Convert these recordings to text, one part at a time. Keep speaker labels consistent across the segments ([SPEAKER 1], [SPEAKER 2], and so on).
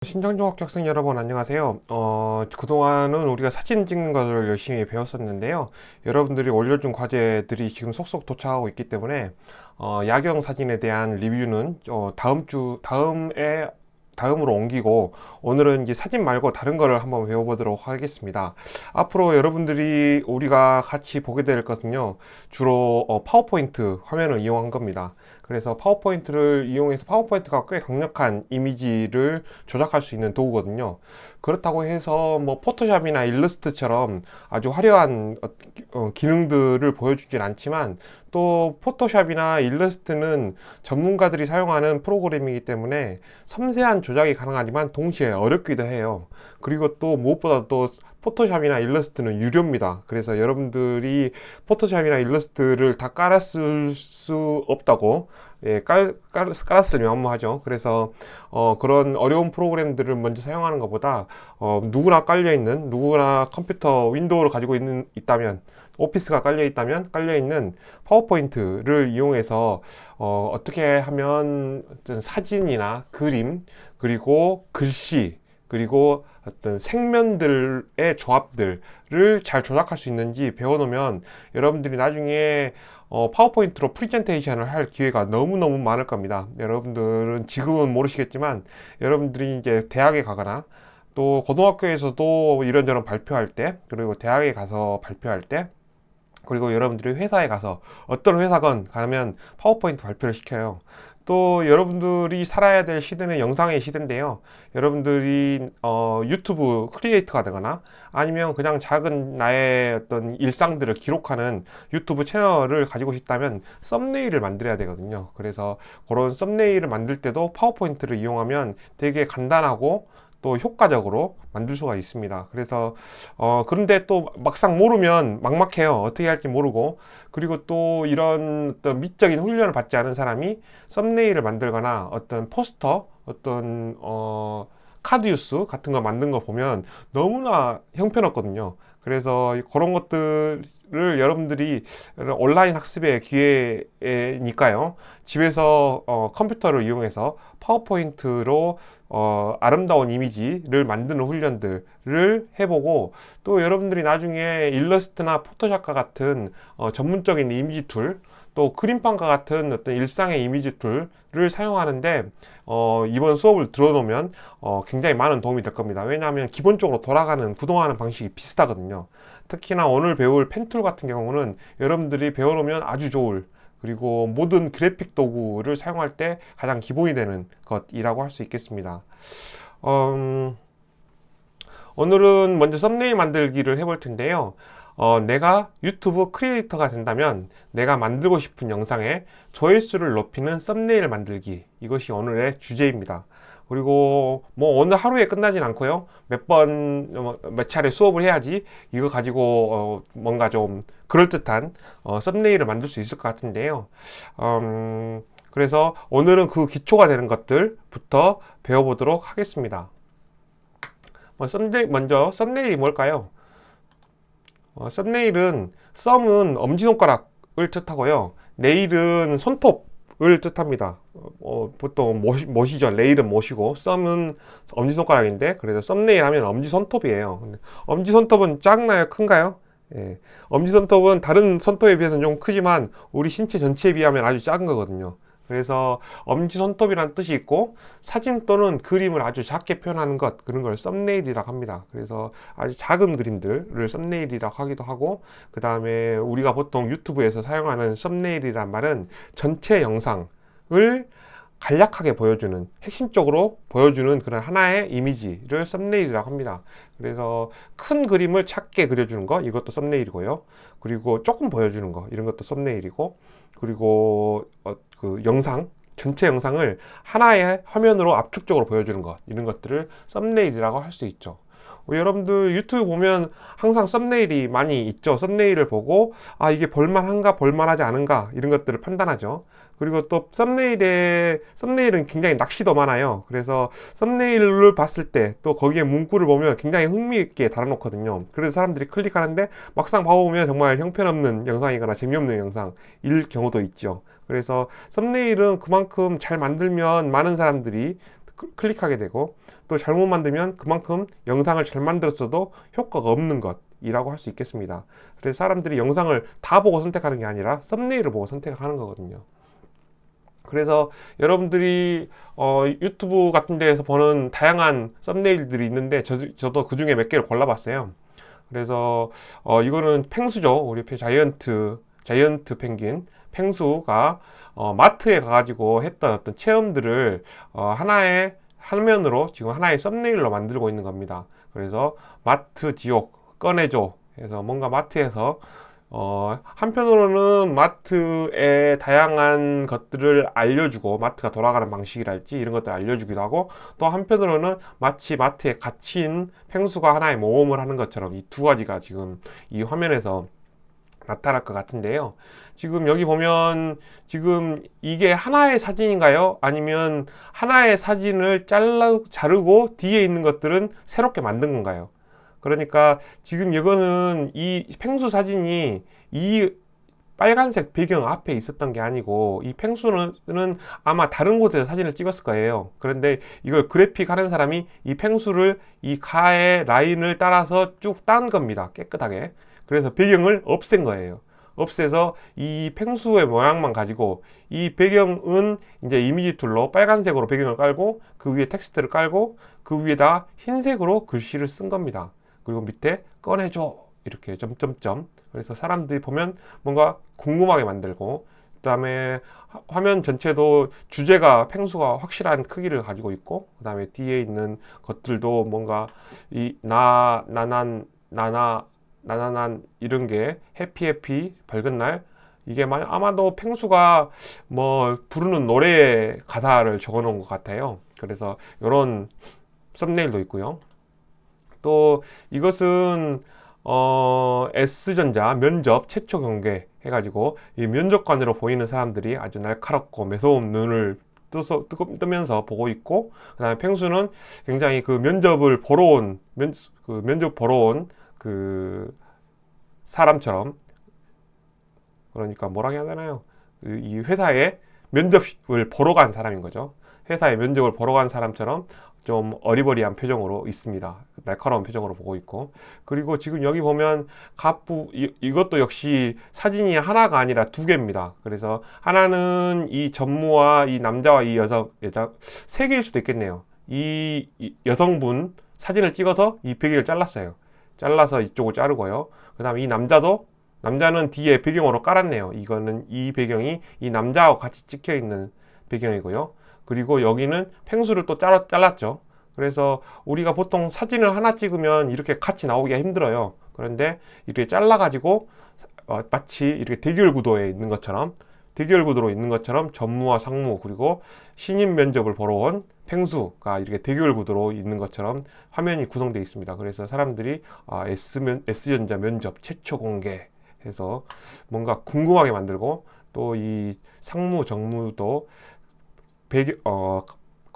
[SPEAKER 1] 신청중학교 학생 여러분 안녕하세요. 그동안은 우리가 사진 찍는 것을 열심히 배웠었는데요. 여러분들이 올려준 과제들이 지금 속속 도착하고 있기 때문에 야경 사진에 대한 리뷰는 다음으로 옮기고, 오늘은 이제 사진 말고 다른 거를 한번 배워보도록 하겠습니다. 앞으로 여러분들이 우리가 같이 보게 될 것은요, 주로 파워포인트 화면을 이용한 겁니다. 그래서 파워포인트를 이용해서, 파워포인트가 꽤 강력한 이미지를 조작할 수 있는 도구거든요. 그렇다고 해서 뭐 포토샵이나 일러스트처럼 아주 화려한 기능들을 보여주진 않지만, 또 포토샵이나 일러스트는 전문가들이 사용하는 프로그램이기 때문에 섬세한 조작이 가능하지만 동시에 어렵기도 해요. 그리고 또 무엇보다 또 포토샵이나 일러스트는 유료입니다. 그래서 여러분들이 포토샵이나 일러스트를 다 깔았을 수 없다고, 깔았을 명무하죠. 그래서 그런 어려운 프로그램들을 먼저 사용하는 것보다 누구나 컴퓨터 윈도우를 가지고 있다면, 오피스가 깔려있는 파워포인트를 이용해서 어떻게 하면 어떤 사진이나 그림, 그리고 글씨, 그리고 어떤 색면들의 조합들을 잘 조작할 수 있는지 배워놓으면 여러분들이 나중에 파워포인트로 프레젠테이션을 할 기회가 너무너무 많을 겁니다. 여러분들은 지금은 모르시겠지만, 여러분들이 이제 대학에 가거나 또 고등학교에서도 이런저런 발표할 때, 그리고 대학에 가서 발표할 때, 그리고 여러분들이 회사에 가서, 어떤 회사건 가면 파워포인트 발표를 시켜요. 또 여러분들이 살아야 될 시대는 영상의 시대인데요. 여러분들이 유튜브 크리에이터가 되거나, 아니면 그냥 작은 나의 어떤 일상들을 기록하는 유튜브 채널을 가지고 싶다면 썸네일을 만들어야 되거든요. 그래서 그런 썸네일을 만들 때도 파워포인트를 이용하면 되게 간단하고 또 효과적으로 만들 수가 있습니다. 그래서 그런데 또 막상 모르면 막막해요. 어떻게 할지 모르고. 그리고 또 이런 어떤 미적인 훈련을 받지 않은 사람이 썸네일을 만들거나 어떤 포스터, 어떤 카드뉴스 같은 거 만든 거 보면 너무나 형편없거든요. 그래서 그런 것들을 여러분들이 온라인 학습의 기회니까요, 집에서 컴퓨터를 이용해서 파워포인트로 아름다운 이미지를 만드는 훈련들을 해보고, 또 여러분들이 나중에 일러스트나 포토샵과 같은 전문적인 이미지 툴, 또 그림판과 같은 어떤 일상의 이미지 툴을 사용하는데 이번 수업을 들어놓으면 굉장히 많은 도움이 될 겁니다. 왜냐하면 기본적으로 돌아가는, 구동하는 방식이 비슷하거든요. 특히나 오늘 배울 펜툴 같은 경우는 여러분들이 배워놓으면 아주 좋을, 그리고 모든 그래픽 도구를 사용할 때 가장 기본이 되는 것이라고 할 수 있겠습니다. 오늘은 먼저 썸네일 만들기를 해볼 텐데요. 내가 유튜브 크리에이터가 된다면 내가 만들고 싶은 영상에 조회수를 높이는 썸네일 만들기, 이것이 오늘의 주제입니다. 그리고 뭐 오늘 하루에 끝나진 않고요, 몇 차례 수업을 해야지 이거 가지고 뭔가 좀 그럴듯한 썸네일을 만들 수 있을 것 같은데요. 그래서 오늘은 그 기초가 되는 것들부터 배워보도록 하겠습니다. 먼저 썸네일이 뭘까요? 썸네일은, 썸은 엄지손가락을 뜻하고요, 네일은 손톱을 뜻합니다. 보통 못이죠. 네일은 못이고 썸은 엄지손가락인데, 그래서 썸네일 하면 엄지손톱이에요. 근데 엄지손톱은 작나요? 큰가요? 예. 엄지손톱은 다른 손톱에 비해서는 좀 크지만 우리 신체 전체에 비하면 아주 작은 거거든요. 그래서 엄지손톱이라는 뜻이 있고, 사진 또는 그림을 아주 작게 표현하는 것, 그런 걸 썸네일이라고 합니다. 그래서 아주 작은 그림들을 썸네일이라고 하기도 하고, 그 다음에 우리가 보통 유튜브에서 사용하는 썸네일이란 말은 전체 영상을 간략하게 보여주는, 핵심적으로 보여주는 그런 하나의 이미지를 썸네일이라고 합니다. 그래서 큰 그림을 작게 그려주는 거, 이것도 썸네일이고요. 그리고 조금 보여주는 거, 이런 것도 썸네일이고, 그리고 그 전체 영상을 하나의 화면으로 압축적으로 보여주는 것, 이런 것들을 썸네일이라고 할 수 있죠. 여러분들 유튜브 보면 항상 썸네일이 많이 있죠. 썸네일을 보고 이게 볼만한가 볼만하지 않은가, 이런 것들을 판단하죠. 그리고 또 썸네일은 굉장히 낚시도 많아요. 그래서 썸네일을 봤을 때 또 거기에 문구를 보면 굉장히 흥미있게 달아놓거든요. 그래서 사람들이 클릭하는데 막상 봐보면 정말 형편없는 영상이거나 재미없는 영상일 경우도 있죠. 그래서 썸네일은 그만큼 잘 만들면 많은 사람들이 클릭하게 되고, 또 잘못 만들면 그만큼 영상을 잘 만들었어도 효과가 없는 것이라고 할 수 있겠습니다. 그래서 사람들이 영상을 다 보고 선택하는 게 아니라 썸네일을 보고 선택하는 거거든요. 그래서 여러분들이 유튜브 같은 데에서 보는 다양한 썸네일들이 있는데, 저도 그 중에 몇 개를 골라봤어요. 그래서 이거는 펭수죠. 우리 자이언트 펭귄 펭수가 마트에 가가지고 했던 어떤 체험들을 하나의 화면으로 지금 하나의 썸네일로 만들고 있는 겁니다. 그래서 마트 지옥 꺼내줘 해서 뭔가 마트에서 한편으로는 마트의 다양한 것들을 알려주고, 마트가 돌아가는 방식이랄지 이런 것들을 알려주기도 하고, 또 한편으로는 마치 마트에 갇힌 펭수가 하나의 모험을 하는 것처럼 이 두 가지가 지금 이 화면에서 나타날 것 같은데요. 지금 여기 보면 지금 이게 하나의 사진인가요? 아니면 하나의 사진을 자르고 뒤에 있는 것들은 새롭게 만든 건가요? 그러니까 지금 이거는 이 펭수 사진이 이 빨간색 배경 앞에 있었던 게 아니고, 이 펭수는 아마 다른 곳에서 사진을 찍었을 거예요. 그런데 이걸 그래픽 하는 사람이 이 펭수를 이 가의 라인을 따라서 쭉 딴 겁니다. 깨끗하게. 그래서 배경을 없앤 거예요. 없애서 이 펭수의 모양만 가지고, 이 배경은 이제 이미지 툴로 빨간색으로 배경을 깔고 그 위에 텍스트를 깔고 그 위에다 흰색으로 글씨를 쓴 겁니다. 그리고 밑에 꺼내줘 이렇게 점점점. 그래서 사람들이 보면 뭔가 궁금하게 만들고, 그 다음에 화면 전체도 주제가 펭수가 확실한 크기를 가지고 있고, 그 다음에 뒤에 있는 것들도 뭔가 이 나나난 이런 게 해피 밝은 날, 이게 아마도 펭수가 뭐 부르는 노래 가사를 적어 놓은 것 같아요. 그래서 이런 썸네일도 있고요. 또 이것은 S전자 면접 최초 공개 해가지고, 이 면접관으로 보이는 사람들이 아주 날카롭고 매서운 눈을 뜨면서 보고 있고, 그 다음에 펭수는 굉장히 그 면접을 보러 온 그 사람처럼, 그러니까 뭐라 해야 되나요? 이 회사에 면접을 보러 간 사람인 거죠. 회사에 면접을 보러 간 사람처럼 좀 어리버리한 표정으로 있습니다. 날카로운 표정으로 보고 있고, 그리고 지금 여기 보면 이것도 역시 사진이 하나가 아니라 두 개입니다. 그래서 하나는 이 전무와 이 남자와 이 여자 세 개일 수도 있겠네요. 이 여성분 사진을 찍어서 이 배경을 잘라서 이쪽을 자르고요. 그 다음에 이 남자는 뒤에 배경으로 깔았네요. 이거는 이 배경이 이 남자하고 같이 찍혀 있는 배경이고요. 그리고 여기는 펭수를 또 잘랐죠. 그래서 우리가 보통 사진을 하나 찍으면 이렇게 같이 나오기가 힘들어요. 그런데 이렇게 잘라가지고 마치 이렇게 대결 구도로 있는 것처럼 전무와 상무, 그리고 신입 면접을 보러 온 펭수가 이렇게 대결 구도로 있는 것처럼 화면이 구성되어 있습니다. 그래서 사람들이 S전자 면접 최초 공개 해서 뭔가 궁금하게 만들고, 또 이 상무, 정무도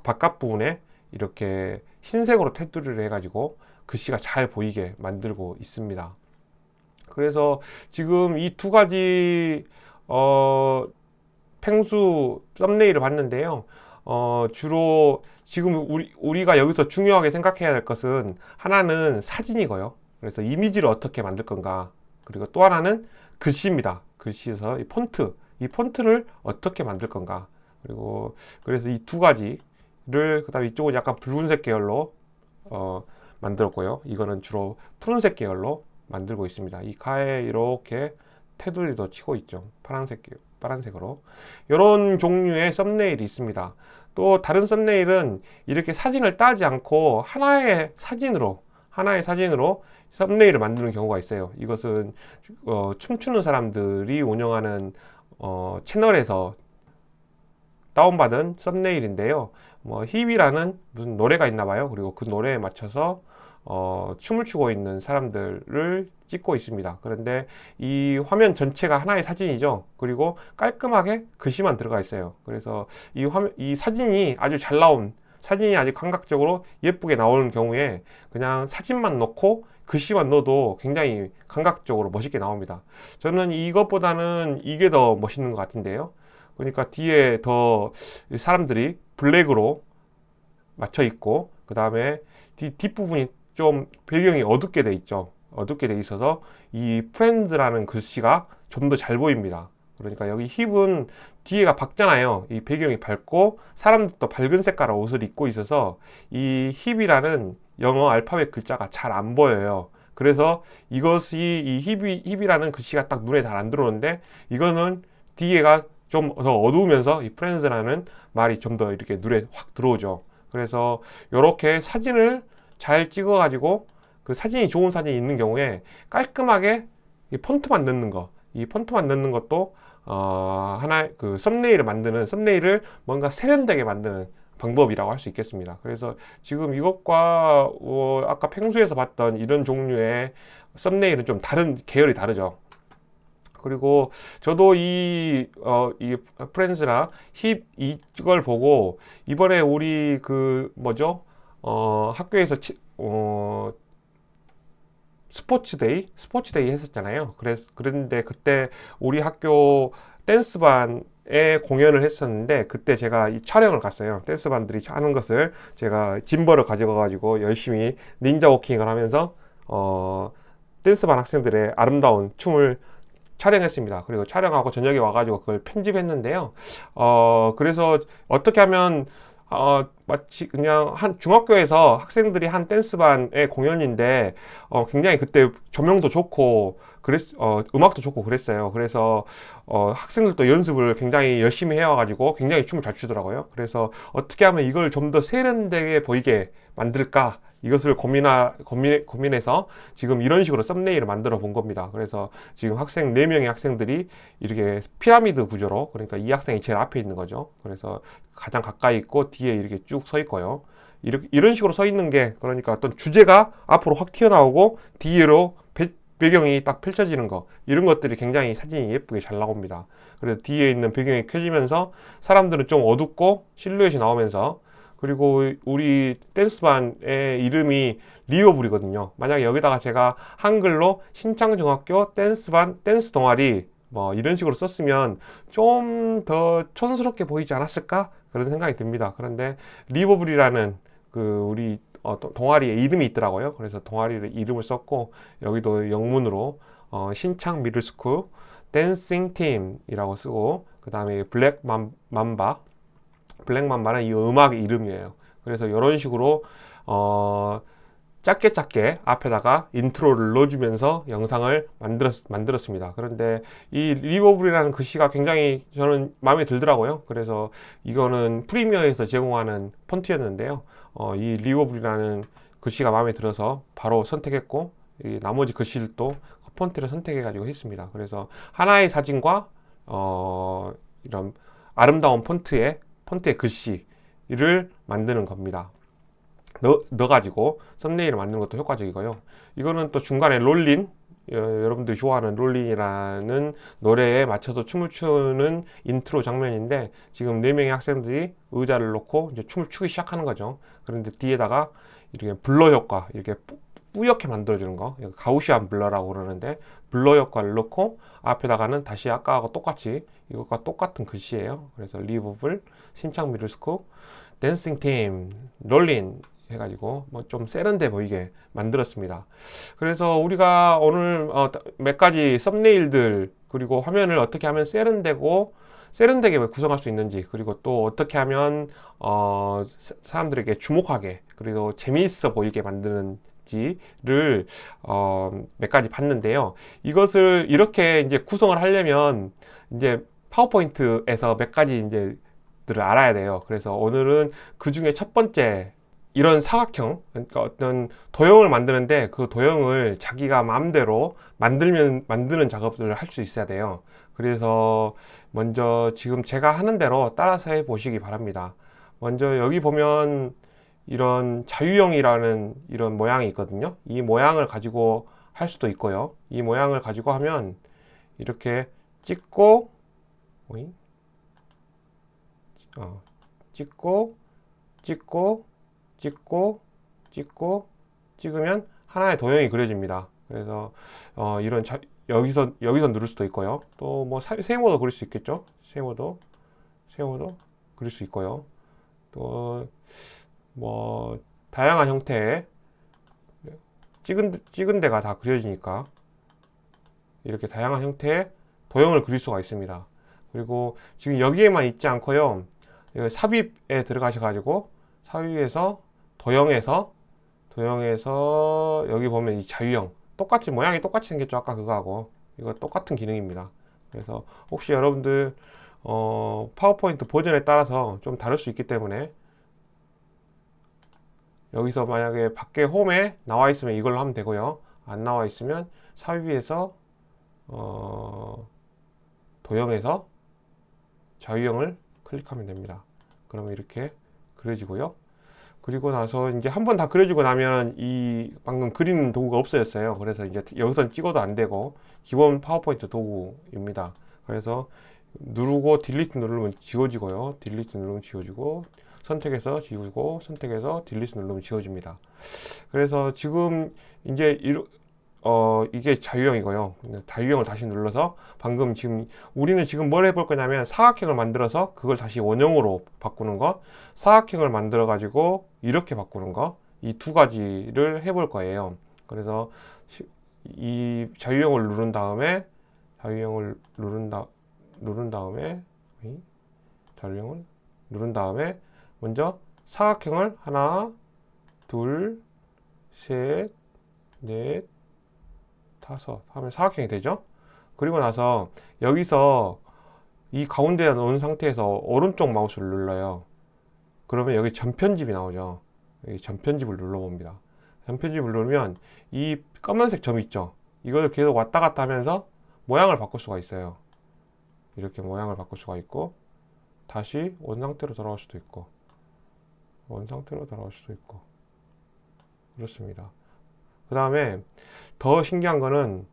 [SPEAKER 1] 바깥 부분에 이렇게 흰색으로 테두리를 해가지고 글씨가 잘 보이게 만들고 있습니다. 그래서 지금 이 두 가지 펭수 썸네일을 봤는데요. 주로 지금 우리가 여기서 중요하게 생각해야 될 것은, 하나는 사진이고요. 그래서 이미지를 어떻게 만들 건가. 그리고 또 하나는 글씨입니다. 글씨에서 이 폰트를 어떻게 만들 건가. 그래서 이 두 가지를, 그 다음에 이쪽은 약간 붉은색 계열로 만들었고요. 이거는 주로 푸른색 계열로 만들고 있습니다. 이 가에 이렇게 테두리도 치고 있죠. 파란색으로. 이런 종류의 썸네일이 있습니다. 또 다른 썸네일은 이렇게 사진을 따지 않고 하나의 사진으로 썸네일을 만드는 경우가 있어요. 이것은 춤추는 사람들이 운영하는 채널에서 다운받은 썸네일인데요. 뭐 힙이라는 무슨 노래가 있나 봐요. 그리고 그 노래에 맞춰서 춤을 추고 있는 사람들을 찍고 있습니다. 그런데 이 화면 전체가 하나의 사진이죠. 그리고 깔끔하게 글씨만 들어가 있어요. 그래서 이 사진이 아주 잘 나온, 사진이 아주 감각적으로 예쁘게 나오는 경우에 그냥 사진만 넣고 글씨만 넣어도 굉장히 감각적으로 멋있게 나옵니다. 저는 이것보다는 이게 더 멋있는 것 같은데요. 그러니까 뒤에 더 사람들이 블랙으로 맞춰 있고, 그 다음에 뒷부분이 좀 배경이 어둡게 돼 있죠. 어둡게 돼 있어서 이 프렌즈라는 글씨가 좀 더 잘 보입니다. 그러니까 여기 힙은 뒤에가 밝잖아요. 이 배경이 밝고 사람들도 밝은 색깔의 옷을 입고 있어서 이 힙이라는 영어 알파벳 글자가 잘 안 보여요. 그래서 이것이 이 힙이라는 글씨가 딱 눈에 잘 안 들어오는데, 이거는 뒤에가 좀 더 어두우면서 이 프렌즈라는 말이 좀 더 이렇게 눈에 확 들어오죠. 그래서 이렇게 사진을 잘 찍어 가지고, 그 사진이 좋은 사진이 있는 경우에 깔끔하게 이 폰트만 넣는 거, 이 폰트만 넣는 것도 하나의 그 썸네일을 뭔가 세련되게 만드는 방법이라고 할 수 있겠습니다. 그래서 지금 이것과 아까 펭수에서 봤던 이런 종류의 썸네일은 좀 다른 계열이 다르죠. 그리고 저도 이 프렌즈나 힙 이걸 보고 이번에 우리 그 뭐죠? 학교에서 스포츠데이 했었잖아요. 그랬는데 그때 우리 학교 댄스반에 공연을 했었는데, 그때 제가 이 촬영을 갔어요. 댄스반들이 하는 것을 제가 짐벌을 가져가 가지고 열심히 닌자 워킹을 하면서 댄스반 학생들의 아름다운 춤을 촬영했습니다. 그리고 촬영하고 저녁에 와가지고 그걸 편집했는데요. 그래서 어떻게 하면 마치 그냥 한 중학교에서 학생들이 한 댄스반의 공연인데, 굉장히 그때 조명도 좋고, 음악도 좋고 그랬어요. 그래서, 학생들도 연습을 굉장히 열심히 해와가지고 굉장히 춤을 잘 추더라고요. 그래서 어떻게 하면 이걸 좀 더 세련되게 보이게 만들까? 이것을 고민해서 지금 이런 식으로 썸네일을 만들어 본 겁니다. 그래서 지금 4명의 학생들이 이렇게 피라미드 구조로, 그러니까 이 학생이 제일 앞에 있는 거죠. 그래서 가장 가까이 있고 뒤에 이렇게 쭉 서 있고요. 이런 식으로 서 있는 게, 그러니까 어떤 주제가 앞으로 확 튀어나오고 뒤로 배경이 딱 펼쳐지는 거, 이런 것들이 굉장히 사진이 예쁘게 잘 나옵니다. 그래서 뒤에 있는 배경이 켜지면서 사람들은 좀 어둡고 실루엣이 나오면서, 그리고 우리 댄스반의 이름이 리버블이거든요. 만약에 여기다가 제가 한글로 신창중학교 댄스반 댄스 동아리 뭐 이런 식으로 썼으면 좀 더 촌스럽게 보이지 않았을까? 그런 생각이 듭니다. 그런데 리버블이라는 그 우리 동아리의 이름이 있더라고요. 그래서 동아리의 이름을 썼고, 여기도 영문으로 신창 미들스쿨 댄싱 팀이라고 쓰고, 그 다음에 블랙맘바는 이 음악의 이름이에요. 그래서 이런 식으로 짧게 앞에다가 인트로를 넣어주면서 영상을 만들었습니다. 그런데 이 리버블이라는 글씨가 굉장히 저는 마음에 들더라고요. 그래서 이거는 프리미어에서 제공하는 폰트였는데요. 이 리버블이라는 글씨가 마음에 들어서 바로 선택했고, 이 나머지 글씨들도 폰트를 선택해가지고 했습니다. 그래서 하나의 사진과 이런 아름다운 폰트의 글씨를 만드는 겁니다. 넣어가지고 썸네일을 만드는 것도 효과적이고요. 이거는 또 중간에 롤린, 여러분들이 좋아하는 롤린이라는 노래에 맞춰서 춤을 추는 인트로 장면인데, 지금 4명의 학생들이 의자를 놓고 이제 춤을 추기 시작하는 거죠. 그런데 뒤에다가 이렇게 블러 효과, 이렇게 뿌옇게 만들어주는 거, 가우시안 블러라고 그러는데, 블러 효과를 넣고 앞에다가는 다시 아까하고 똑같이 이것과 똑같은 글씨예요. 그래서 리버블, 신창 미들스쿨, 댄싱 팀, 롤린 해가지고 뭐 좀 세련돼 보이게 만들었습니다. 그래서 우리가 오늘 몇 가지 썸네일들, 그리고 화면을 어떻게 하면 세련되게 구성할 수 있는지, 그리고 또 어떻게 하면 사람들에게 주목하게, 그리고 재미있어 보이게 만드는지를 몇 가지 봤는데요. 이것을 이렇게 이제 구성을 하려면 이제 파워포인트에서 몇 가지 이제 들을 알아야 돼요. 그래서 오늘은 그 중에 첫 번째, 이런 사각형, 그러니까 어떤 도형을 만드는데 그 도형을 자기가 마음대로 만드는 작업들을 할 수 있어야 돼요. 그래서 먼저 지금 제가 하는 대로 따라서 해 보시기 바랍니다. 먼저 여기 보면 이런 자유형이라는 이런 모양이 있거든요. 이 모양을 가지고 할 수도 있고요. 이 모양을 가지고 하면 이렇게 찍고, 찍으면 하나의 도형이 그려집니다. 그래서 여기서 누를 수도 있고요. 또 뭐 세모도 그릴 수 있겠죠. 세모도 그릴 수 있고요. 또 뭐 다양한 형태의 찍은 데가 다 그려지니까 이렇게 다양한 형태의 도형을 그릴 수가 있습니다. 그리고 지금 여기에만 있지 않고요. 삽입에 들어가셔 가지고 삽입에서 도형에서 여기 보면 이 자유형 똑같이 모양이 똑같이 생겼죠. 아까 그거하고 이거 똑같은 기능입니다. 그래서 혹시 여러분들 파워포인트 버전에 따라서 좀 다를 수 있기 때문에 여기서 만약에 밖에 홈에 나와 있으면 이걸로 하면 되고요. 안 나와 있으면 삽입에서 도형에서 자유형을 클릭하면 됩니다. 그러면 이렇게 그려지고요. 그리고 나서 이제 한번 다 그려지고 나면 이 방금 그리는 도구가 없어졌어요. 그래서 이제 여기선 찍어도 안 되고 기본 파워포인트 도구입니다. 그래서 누르고 딜리트 누르면 지워지고요. 딜리트 누르면 지워지고 선택해서 지우고 선택해서 딜리트 누르면 지워집니다. 그래서 지금 이제 이게 자유형이고요. 자유형을 다시 눌러서 방금 지금 우리는 지금 뭘 해볼 거냐면 사각형을 만들어서 그걸 다시 원형으로 바꾸는 거, 사각형을 만들어 가지고 이렇게 바꾸는 거, 이 두 가지를 해볼 거예요. 그래서 이 자유형을 누른 다음에 자유형을 누른 다음에 자유형을 누른 다음에 먼저 사각형을 하나, 둘, 셋, 넷, 다섯 하면 사각형이 되죠. 그리고 나서 여기서 이 가운데에 놓은 상태에서 오른쪽 마우스를 눌러요. 그러면 여기 전편집이 나오죠. 여기 전편집을 눌러봅니다. 전편집을 누르면 이 검은색 점 있죠. 이걸 계속 왔다 갔다 하면서 모양을 바꿀 수가 있어요. 이렇게 모양을 바꿀 수가 있고 다시 원 상태로 돌아올 수도 있고 원 상태로 돌아올 수도 있고 그렇습니다. 그 다음에 더 신기한 거는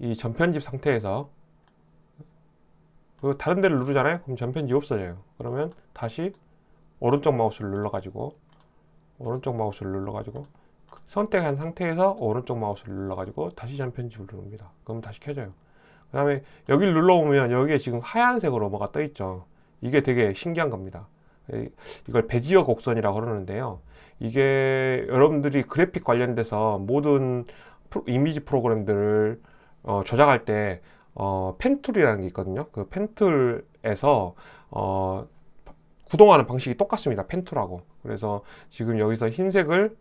[SPEAKER 1] 이 전편집 상태에서 다른 데를 누르잖아요. 그럼 전편집 없어져요. 그러면 다시 오른쪽 마우스를 눌러가지고 선택한 상태에서 오른쪽 마우스를 눌러가지고 다시 전편집을 누릅니다. 그럼 다시 켜져요. 그 다음에 여기를 눌러보면 여기에 지금 하얀색으로 뭐가 떠 있죠. 이게 되게 신기한 겁니다. 이걸 베지어 곡선이라고 그러는데요. 이게 여러분들이 그래픽 관련돼서 모든 이미지 프로그램들을 조작할 때 펜툴이라는 게 있거든요. 그 펜툴에서 구동하는 방식이 똑같습니다. 펜툴하고. 그래서 지금 여기서 흰색을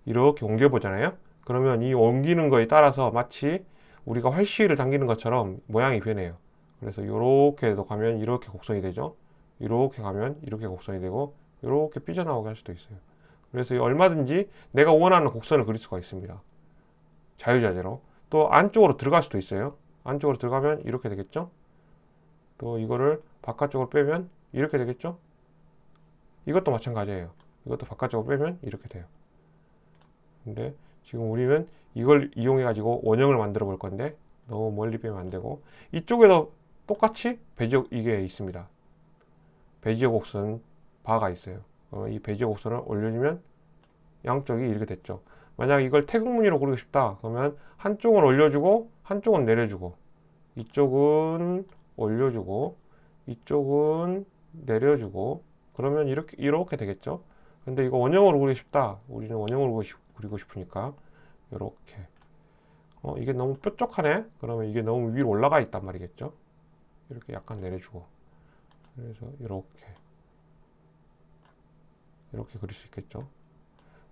[SPEAKER 1] 이렇게 옮겨 보잖아요. 그러면 이 옮기는 거에 따라서 마치 우리가 활시위를 당기는 것처럼 모양이 변해요. 그래서 이렇게 가면 이렇게 곡선이 되죠. 이렇게 가면 이렇게 곡선이 되고 이렇게 삐져나오게 할 수도 있어요. 그래서 얼마든지 내가 원하는 곡선을 그릴 수가 있습니다. 자유자재로. 또 안쪽으로 들어갈 수도 있어요. 안쪽으로 들어가면 이렇게 되겠죠. 또 이거를 바깥쪽으로 빼면 이렇게 되겠죠. 이것도 마찬가지예요. 이것도 바깥쪽으로 빼면 이렇게 돼요. 근데 지금 우리는 이걸 이용해 가지고 원형을 만들어 볼 건데 너무 멀리 빼면 안 되고 이쪽에도 똑같이 베지어 이게 있습니다. 베지어 곡선 바가 있어요. 이 베지어 곡선을 올려주면 양쪽이 이렇게 됐죠. 만약 이걸 태극무늬로 그리고 싶다 그러면 한쪽은 올려주고 한쪽은 내려주고 이쪽은 올려주고 이쪽은 내려주고 그러면 이렇게 되겠죠. 근데 이거 원형으로 그리고 싶다. 우리는 원형으로 그리고 싶으니까 이렇게 이게 너무 뾰족하네. 그러면 이게 너무 위로 올라가 있단 말이겠죠. 이렇게 약간 내려주고 그래서 이렇게 그릴 수 있겠죠.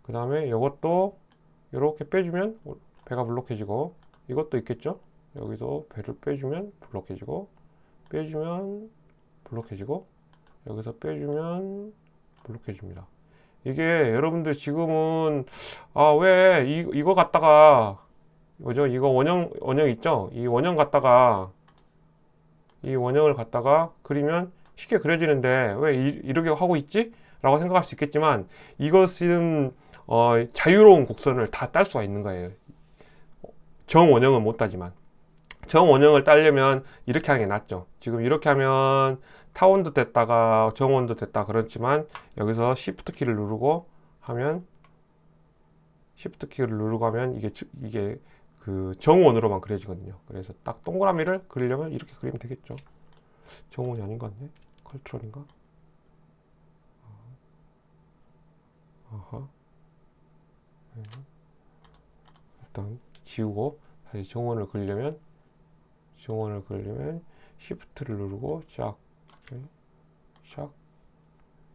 [SPEAKER 1] 그 다음에 이것도 이렇게 빼주면 배가 블록해지고 이것도 있겠죠. 여기서 배를 빼주면 블록해지고 빼주면 블록해지고 여기서 빼주면 블록해집니다. 이게 여러분들 지금은 왜 이거 갖다가 뭐죠? 이거 원형 있죠? 이 원형을 갖다가 그리면 쉽게 그려지는데 왜 이렇게 하고 있지? 라고 생각할 수 있겠지만 이것은 자유로운 곡선을 다 딸 수가 있는 거예요. 정원형은 못 따지만 정원형을 따려면 이렇게 하는 게 낫죠. 지금 이렇게 하면 타원도 됐다가 정원도 됐다 그렇지만 여기서 Shift 키를 누르고 하면 이게 그 정원으로만 그려지거든요. 그래서 딱 동그라미를 그리려면 이렇게 그리면 되겠죠. 정원이 아닌 것 같네. 컨트롤인가? 어허. 일단 지우고 다시 정원을 그리려면 Shift를 누르고 쫙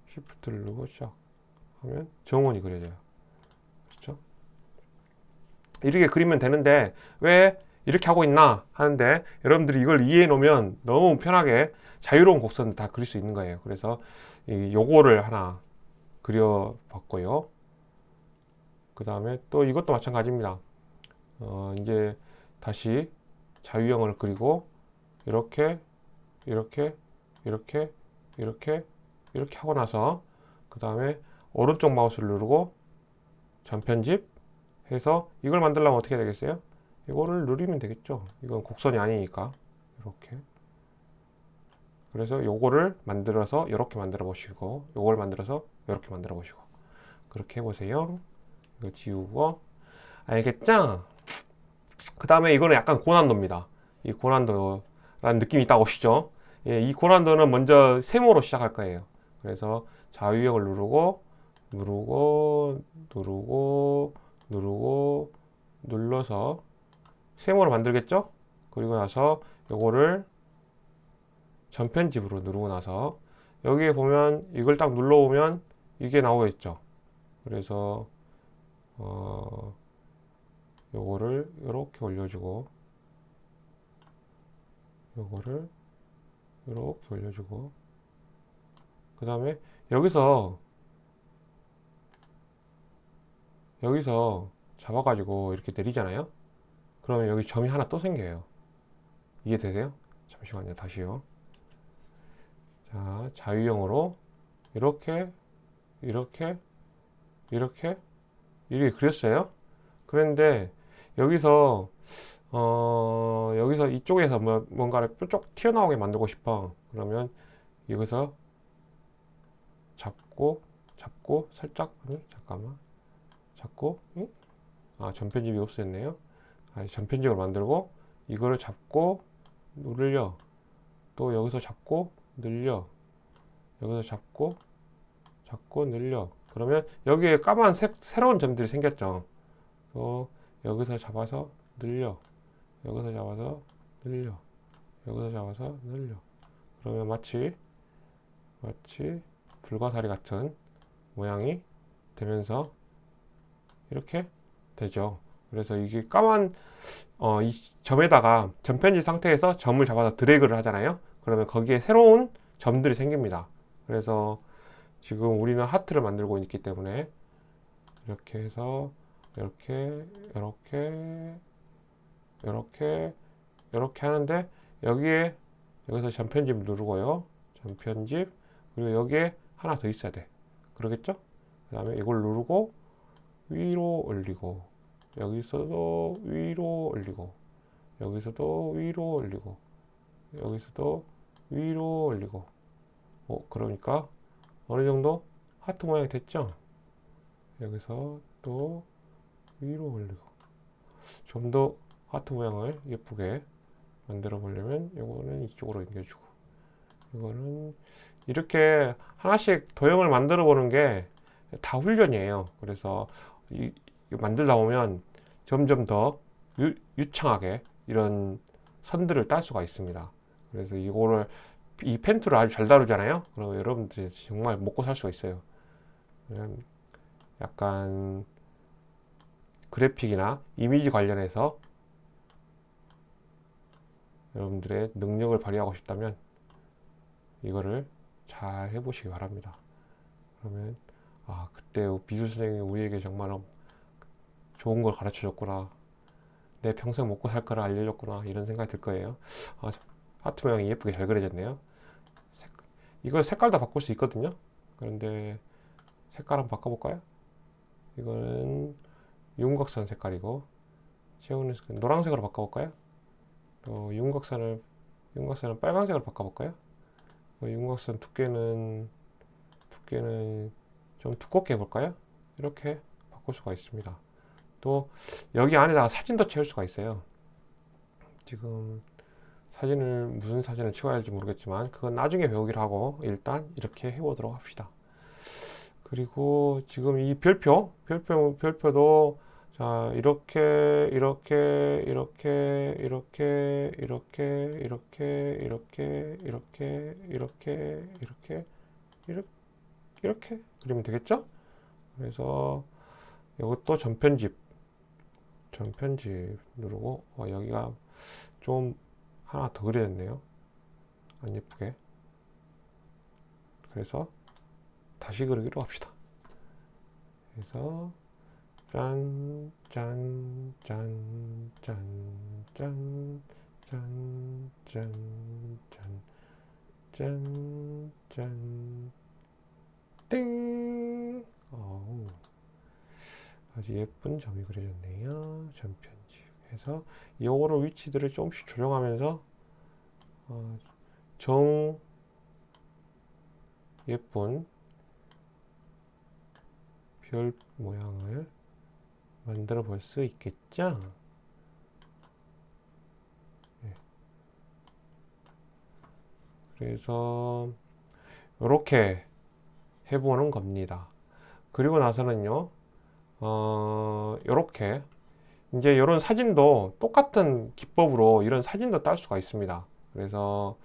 [SPEAKER 1] Shift를 누르고 쫙 하면 정원이 그려져요. 그렇죠? 이렇게 그리면 되는데 왜 이렇게 하고 있나 하는데, 여러분들이 이걸 이해해 놓으면 너무 편하게 자유로운 곡선을 다 그릴 수 있는 거예요. 그래서 요거를 하나 그려 봤고요. 그 다음에 또 이것도 마찬가지입니다. 이제 다시 자유형을 그리고 이렇게 이렇게 이렇게 이렇게 이렇게 하고 나서 그 다음에 오른쪽 마우스를 누르고 전편집 해서 이걸 만들려면 어떻게 되겠어요? 이거를 누르면 되겠죠. 이건 곡선이 아니니까. 이렇게. 그래서 요거를 만들어서 이렇게 만들어 보시고, 요걸 만들어서 이렇게 만들어 보시고, 그렇게 해보세요. 이거 지우고. 알겠죠? 그 다음에 이거는 약간 고난도입니다. 이 고난도라는 느낌이 딱 오시죠? 예, 이 고난도는 먼저 세모로 시작할 거예요. 그래서 자유형을 누르고 눌러서 세모로 만들겠죠? 그리고 나서 요거를 전편집으로 누르고 나서 여기에 보면 이걸 딱 눌러보면 이게 나오겠죠? 그래서 요거를 이렇게 올려주고 요거를 이렇게 올려주고 그 다음에 여기서 잡아가지고 이렇게 내리잖아요. 그러면 여기 점이 하나 또 생겨요. 이해되세요? 잠시만요. 다시요. 자, 자유형으로 이렇게 그렸어요. 그런데 여기서 이쪽에서 뭔가를 뾰족 튀어나오게 만들고 싶어. 그러면 여기서 잡고 살짝, 잠깐만, 잡고, 전편집이 없었네요. 전편집을 만들고 이거를 잡고 누르려, 또 여기서 잡고 늘려, 여기서 잡고 늘려. 그러면 여기에 까만 새로운 점들이 생겼죠. 또 여기서 잡아서 늘려, 여기서 잡아서 늘려, 여기서 잡아서 늘려. 그러면 마치 불가사리 같은 모양이 되면서 이렇게 되죠. 그래서 이게 까만 이 점에다가 전편지 상태에서 점을 잡아서 드래그를 하잖아요. 그러면 거기에 새로운 점들이 생깁니다. 그래서 지금 우리는 하트를 만들고 있기 때문에 이렇게 해서 이렇게 하는데 여기서 전편집 누르고요. 전편집, 그리고 여기에 하나 더 있어야 돼. 그러겠죠? 그 다음에 이걸 누르고 위로 올리고, 여기서도 위로 올리고, 여기서도 위로 올리고, 여기서도 위로 올리고. 그러니까 어느 정도 하트 모양이 됐죠? 여기서 또 위로 올리고. 좀 더 하트 모양을 예쁘게 만들어 보려면 이거는 이쪽으로 옮겨주고, 이거는 이렇게 하나씩 도형을 만들어 보는 게 다 훈련이에요. 그래서 만들다 보면 점점 더 유창하게 이런 선들을 딸 수가 있습니다. 그래서 이 펜툴을 아주 잘 다루잖아요. 그럼 여러분들 정말 먹고 살 수가 있어요. 약간 그래픽이나 이미지 관련해서 여러분들의 능력을 발휘하고 싶다면 이거를 잘 해보시기 바랍니다. 그러면 그때 미술 선생님이 우리에게 정말 좋은 걸 가르쳐 줬구나, 내 평생 먹고 살 거를 알려줬구나, 이런 생각이 들 거예요. 하트 모양이 예쁘게 잘 그려졌네요. 이거 색깔도 바꿀 수 있거든요. 그런데 색깔 한번 바꿔볼까요? 이거는 윤곽선 색깔이고, 채우는 노란색으로 바꿔볼까요? 또 윤곽선을 빨간색으로 바꿔볼까요? 윤곽선 두께는 좀 두껍게 해볼까요? 이렇게 바꿀 수가 있습니다. 또 여기 안에다가 사진도 채울 수가 있어요. 지금 무슨 사진을 찍어야 할지 모르겠지만 그건 나중에 배우기로 하고 일단 이렇게 해보도록 합시다. 그리고 지금 이 별표도 자, 이렇게, 이렇게, 이렇게, 이렇게, 이렇게, 이렇게, 이렇게, 이렇게, 이렇게, 이렇게, 이렇게, 이렇게 그리면 되겠죠? 그래서 이것도 전편집 누르고, 여기가 좀 하나 더 그려졌네요. 안 예쁘게. 그래서 다시 그리기로 합시다. 그래서 짠, 짠, 짠, 짠, 짠, 짠, 짠, 짠, 짠, 짠, 땡! 아주 예쁜 점이 그려졌네요. 전편집 해서 요거를 위치들을 조금씩 조정하면서 정 예쁜 별 모양을 만들어 볼 수 있겠죠? 네. 그래서 이렇게 해보는 겁니다. 그리고 나서는요, 이렇게 이제 이런 사진도 똑같은 기법으로 이런 사진도 딸 수가 있습니다. 그래서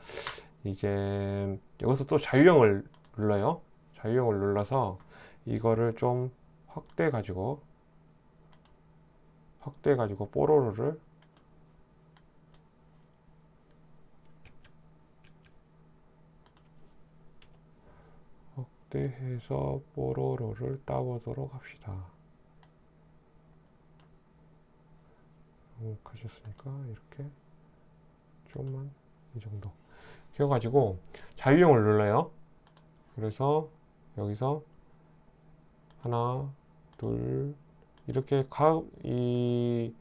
[SPEAKER 1] 이제 여기서 또 자유형을 눌러요. 자유형을 눌러서 이거를 좀 확대해 가지고 뽀로로를 확대해서 뽀로로를 따보도록 합시다. 가셨으니까 이렇게 좀만 이 정도 해가지고 자유형을 눌러요. 그래서 여기서 하나, 둘 이렇게 이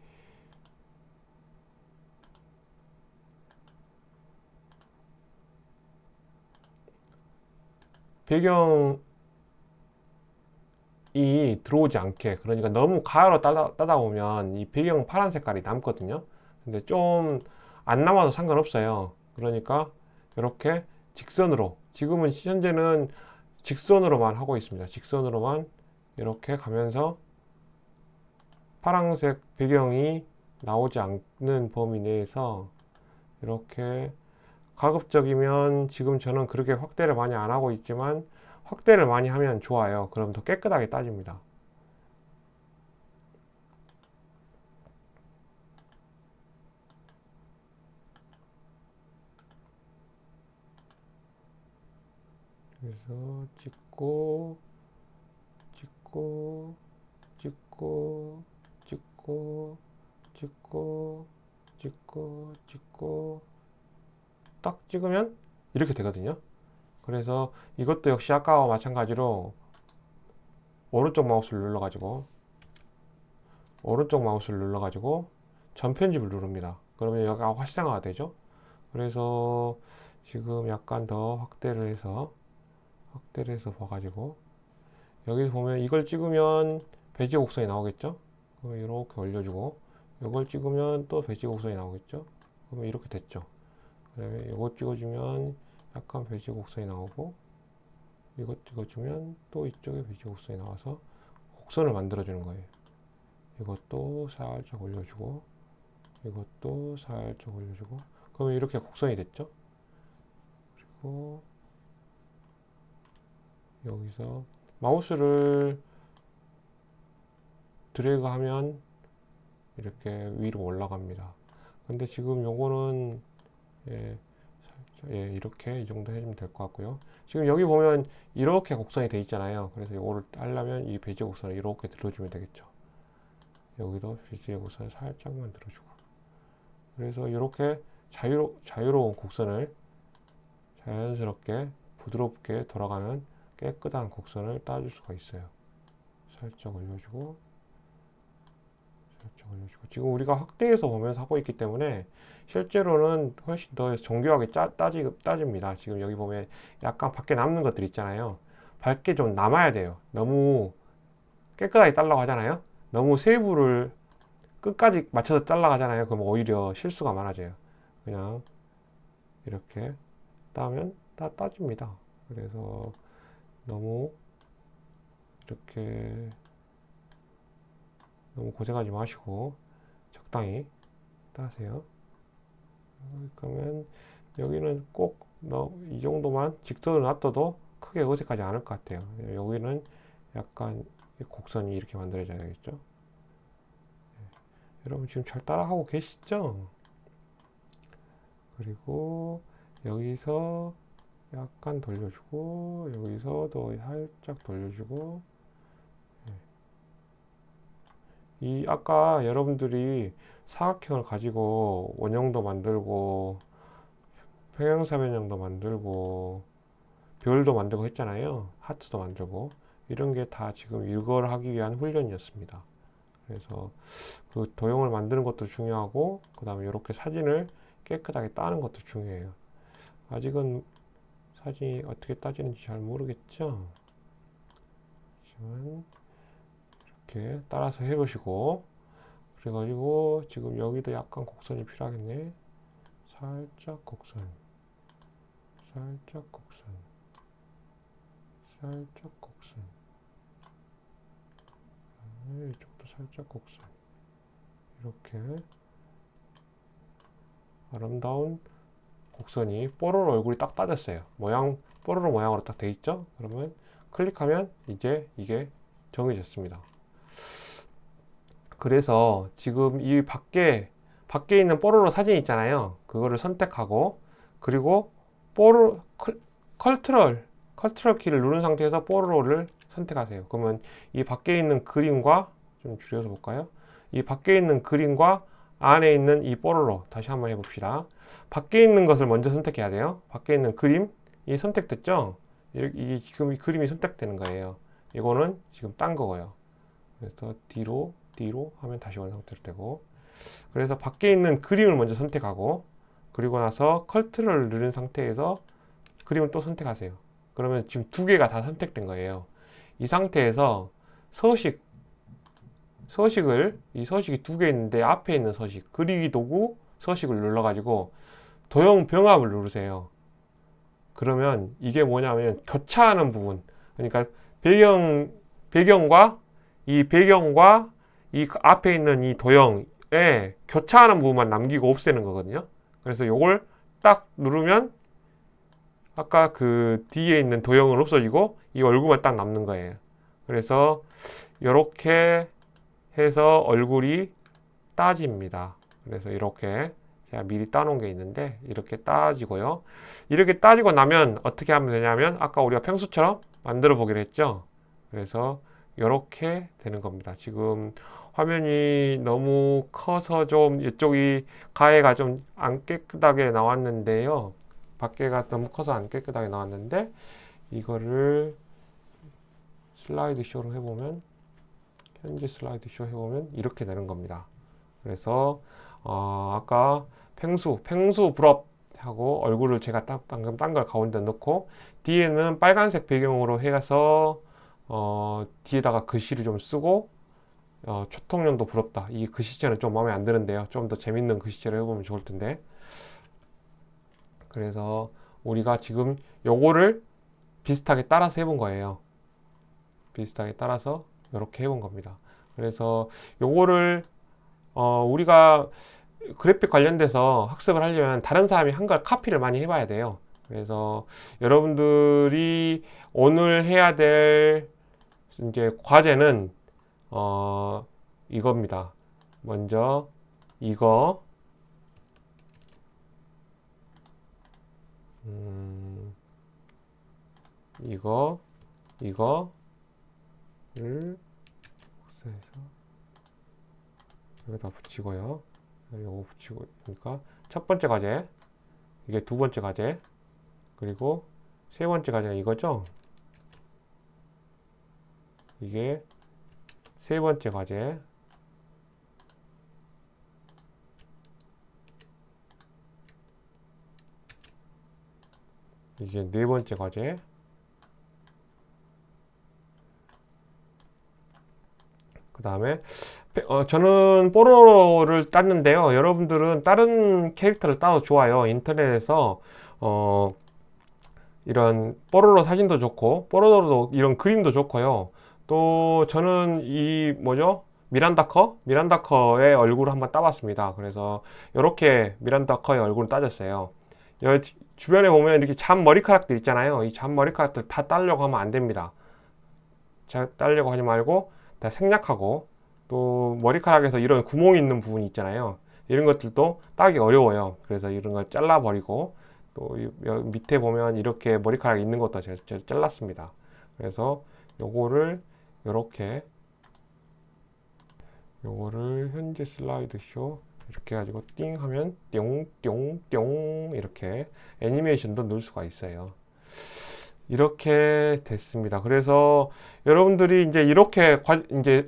[SPEAKER 1] 배경이 들어오지 않게, 그러니까 너무 가로 따다 보면 이 배경 파란 색깔이 남거든요. 근데 좀 안 남아도 상관없어요. 그러니까 이렇게 직선으로, 지금은 현재는 직선으로만 하고 있습니다. 직선으로만 이렇게 가면서 파란색 배경이 나오지 않는 범위 내에서 이렇게 가급적이면, 지금 저는 그렇게 확대를 많이 안 하고 있지만 확대를 많이 하면 좋아요. 그럼 더 깨끗하게 따집니다. 그래서 찍고 찍고 찍고 찍고 찍고 찍고 찍고 딱 찍으면 이렇게 되거든요. 그래서 이것도 역시 아까와 마찬가지로 오른쪽 마우스를 눌러가지고 전편집을 누릅니다. 그러면 여기가 활성화가 되죠. 그래서 지금 약간 더 확대를 해서 봐가지고 여기 보면 이걸 찍으면 배지 곡선이 나오겠죠. 그럼 이렇게 올려주고, 이걸 찍으면 또 배지 곡선이 나오겠죠. 그러면 이렇게 됐죠. 그다음에 이거 찍어주면 약간 배지 곡선이 나오고, 이거 찍어주면 또 이쪽에 배지 곡선이 나와서 곡선을 만들어주는 거예요. 이것도 살짝 올려주고, 이것도 살짝 올려주고, 그러면 이렇게 곡선이 됐죠. 그리고 여기서 마우스를 드래그 하면 이렇게 위로 올라갑니다. 근데 지금 요거는 이렇게 이 정도 해주면 될 것 같고요. 지금 여기 보면 이렇게 곡선이 돼 있잖아요. 그래서 요거를 하려면 이 배지 곡선을 이렇게 들어주면 되겠죠. 여기도 배지 곡선을 살짝만 들어주고, 그래서 이렇게 자유로운 곡선을 자연스럽게 부드럽게 돌아가는 깨끗한 곡선을 따줄 수가 있어요. 살짝 올려주고, 지금 우리가 확대해서 보면서 하고 있기 때문에 실제로는 훨씬 더 정교하게 따집니다. 지금 여기 보면 약간 밖에 남는 것들 있잖아요. 밝게 좀 남아야 돼요. 너무 깨끗하게 따려고 하잖아요. 너무 세부를 끝까지 맞춰서 따려고 하잖아요. 그럼 오히려 실수가 많아져요. 그냥 이렇게 따면 다 따집니다. 그래서 너무 이렇게 너무 고생하지 마시고 적당히 따세요. 그러면 여기는 꼭 이 정도만 직선으로 놔둬도 크게 어색하지 않을 것 같아요. 여기는 약간 곡선이 이렇게 만들어져야 되겠죠. 여러분 지금 잘 따라하고 계시죠? 그리고 여기서 약간 돌려주고 여기서도 살짝 돌려주고, 이 아까 여러분들이 사각형을 가지고 원형도 만들고 평행사변형도 만들고 별도 만들고 했잖아요. 하트도 만들고 이런 게 다 지금 이걸 하기 위한 훈련이었습니다. 그래서 그 도형을 만드는 것도 중요하고 그 다음에 이렇게 사진을 깨끗하게 따는 것도 중요해요. 아직은 사진이 어떻게 따지는지 잘 모르겠죠. 하지만 이렇게 따라서 해보시고, 그래가지고 지금 여기도 약간 곡선이 필요하겠네. 살짝 곡선, 살짝 곡선, 살짝 곡선, 이쪽도 살짝 곡선. 이렇게 아름다운 곡선이 뽀로로 얼굴이 딱 따졌어요. 모양 뽀로로 모양으로 딱 돼 있죠. 그러면 클릭하면 이제 이게 정해졌습니다. 그래서 지금 이 밖에 있는 뽀로로 사진 있잖아요. 그거를 선택하고, 그리고 뽀로로 컨트롤 키를 누른 상태에서 뽀로로를 선택하세요. 그러면 이 밖에 있는 그림과, 좀 줄여서 볼까요? 이 밖에 있는 그림과 안에 있는 이 뽀로로 다시 한번 해봅시다. 밖에 있는 것을 먼저 선택해야 돼요. 밖에 있는 그림이 선택됐죠? 이게 지금 이 그림이 선택되는 거예요. 이거는 지금 딴 거고요. 그래서 뒤로 하면 다시 원상태로 되고, 그래서 밖에 있는 그림을 먼저 선택하고, 그리고 나서 컨트롤을 누른 상태에서 그림을 또 선택하세요. 그러면 지금 두 개가 다 선택된 거예요. 이 상태에서 이 서식이 두 개 있는데 앞에 있는 서식, 그리기 도구 서식을 눌러가지고 도형 병합을 누르세요. 그러면 이게 뭐냐면 교차하는 부분, 그러니까 배경과 이 앞에 있는 이 도형에 교차하는 부분만 남기고 없애는 거거든요. 그래서 요걸 딱 누르면 아까 그 뒤에 있는 도형은 없어지고 이 얼굴만 딱 남는 거예요. 그래서 이렇게 해서 얼굴이 따집니다. 그래서 이렇게 제가 미리 따놓은 게 있는데 이렇게 따지고요. 이렇게 따지고 나면 어떻게 하면 되냐면 아까 우리가 평소처럼 만들어 보기로 했죠. 그래서 이렇게 되는 겁니다. 지금 화면이 너무 커서 좀 이쪽이 가해가 좀 안 깨끗하게 나왔는데요. 밖에가 너무 커서 안 깨끗하게 나왔는데, 이거를 슬라이드 쇼로 해보면, 현재 슬라이드 쇼 해보면 이렇게 되는 겁니다. 그래서 아까 펭수 브럽 하고 얼굴을 제가 방금 딴 걸 가운데 넣고, 뒤에는 빨간색 배경으로 해서 뒤에다가 글씨를 좀 쓰고, 초통령도 부럽다. 이 글씨체는 좀 마음에 안 드는데요. 좀 더 재밌는 글씨체를 해보면 좋을 텐데. 그래서 우리가 지금 요거를 비슷하게 따라서 해본 거예요. 비슷하게 따라서 이렇게 해본 겁니다. 그래서 요거를 우리가 그래픽 관련돼서 학습을 하려면 다른 사람이 한 걸 카피를 많이 해봐야 돼요. 그래서 여러분들이 오늘 해야 될 이제 과제는 이겁니다. 먼저 이거 이거를 복사해서 여기다 붙이고요. 요거 붙이고, 그러니까 첫 번째 과제, 이게 두 번째 과제, 그리고 세 번째 과제가 이거죠. 이게 세 번째 과제, 이게 네 번째 과제, 그 다음에 저는 뽀로로를 땄는데요. 여러분들은 다른 캐릭터를 따도 좋아요. 인터넷에서 이런 뽀로로 사진도 좋고 뽀로로 이런 그림도 좋고요. 또 저는 이 뭐죠? 미란다커의 얼굴을 한번 따봤습니다. 그래서 이렇게 미란다커의 얼굴을 따졌어요. 여기 주변에 보면 이렇게 잡 머리카락들 있잖아요. 이 잡 머리카락들 다 따려고 하면 안 됩니다. 따려고 하지 말고 다 생략하고, 또 머리카락에서 이런 구멍이 있는 부분이 있잖아요. 이런 것들도 따기 어려워요. 그래서 이런 걸 잘라버리고, 또 밑에 보면 이렇게 머리카락이 있는 것도 제가 잘랐습니다. 그래서 요거를 요거를 현재 슬라이드 쇼 이렇게 해가지고 띵 하면 띵띵띵 이렇게 애니메이션도 넣을 수가 있어요. 이렇게 됐습니다. 그래서 여러분들이 이제 이렇게 이제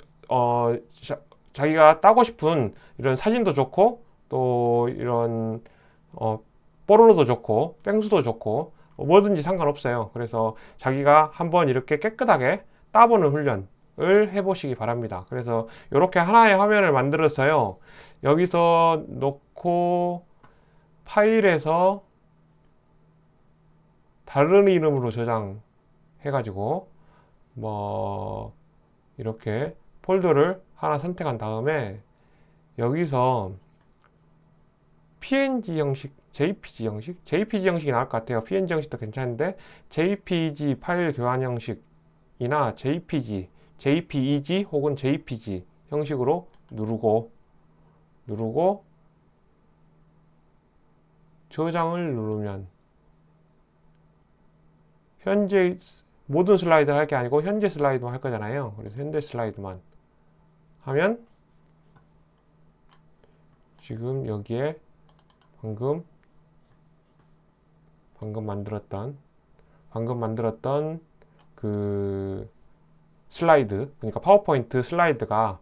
[SPEAKER 1] 자기가 따고 싶은 이런 사진도 좋고, 또 이런 뽀로로도 좋고 뺑수도 좋고 뭐든지 상관없어요. 그래서 자기가 한번 이렇게 깨끗하게 따보는 훈련을 해보시기 바랍니다. 그래서 이렇게 하나의 화면을 만들어서요, 여기서 놓고 파일에서 다른 이름으로 저장해 가지고 뭐 이렇게 폴더를 하나 선택한 다음에 여기서 PNG 형식, JPG 형식, JPG 형식이 나을 것 같아요. PNG 형식도 괜찮은데 JPG 파일 교환 형식이나 JPG 혹은 JPG 형식으로 누르고 저장을 누르면 현재 모든 슬라이드를 할 게 아니고 현재 슬라이드만 할 거잖아요. 그래서 현재 슬라이드만 하면 지금 여기에 방금 만들었던 그 슬라이드, 그러니까 파워포인트 슬라이드가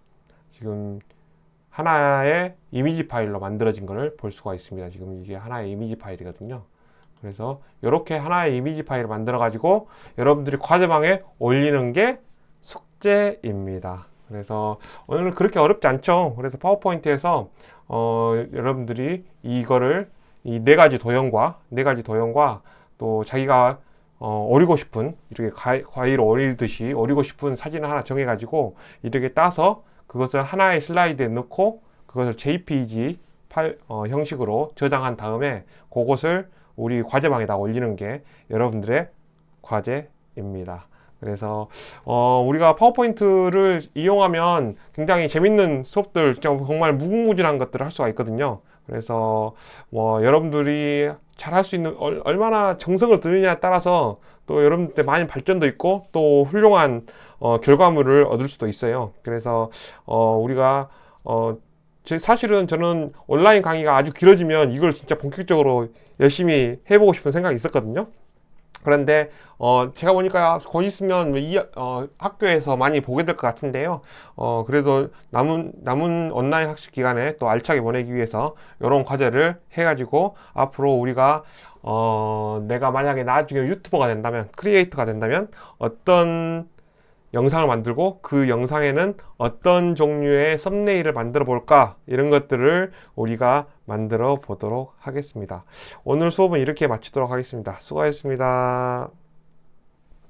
[SPEAKER 1] 지금 하나의 이미지 파일로 만들어진 것을 볼 수가 있습니다. 지금 이게 하나의 이미지 파일이거든요. 그래서 이렇게 하나의 이미지 파일을 만들어 가지고 여러분들이 과제방에 올리는 게 숙제입니다. 그래서 오늘은 그렇게 어렵지 않죠. 그래서 파워포인트에서 여러분들이 이거를 이 네 가지 도형과 또 자기가 오리고 싶은, 이렇게 과일을 오리듯이 오리고 싶은 사진을 하나 정해 가지고 이렇게 따서 그것을 하나의 슬라이드에 넣고 그것을 JPG 파일 형식으로 저장한 다음에 그것을 우리 과제방에다 올리는 게 여러분들의 과제입니다. 그래서 우리가 파워포인트를 이용하면 굉장히 재밌는 수업들, 정말 무궁무진한 것들을 할 수가 있거든요. 그래서 뭐 여러분들이 잘 할 수 있는, 얼마나 정성을 들이냐에 따라서 또 여러분들 많이 발전도 있고 또 훌륭한 결과물을 얻을 수도 있어요. 그래서 우리가 사실은 저는 온라인 강의가 아주 길어지면 이걸 진짜 본격적으로 열심히 해보고 싶은 생각이 있었거든요. 그런데 제가 보니까 곧 있으면 학교에서 많이 보게 될 것 같은데요. 그래도 남은 온라인 학습 기간에 또 알차게 보내기 위해서 이런 과제를 해가지고 앞으로 우리가 내가 만약에 나중에 유튜버가 된다면, 크리에이터가 된다면 어떤 영상을 만들고 그 영상에는 어떤 종류의 썸네일을 만들어 볼까, 이런 것들을 우리가 만들어 보도록 하겠습니다. 오늘 수업은 이렇게 마치도록 하겠습니다. 수고하셨습니다.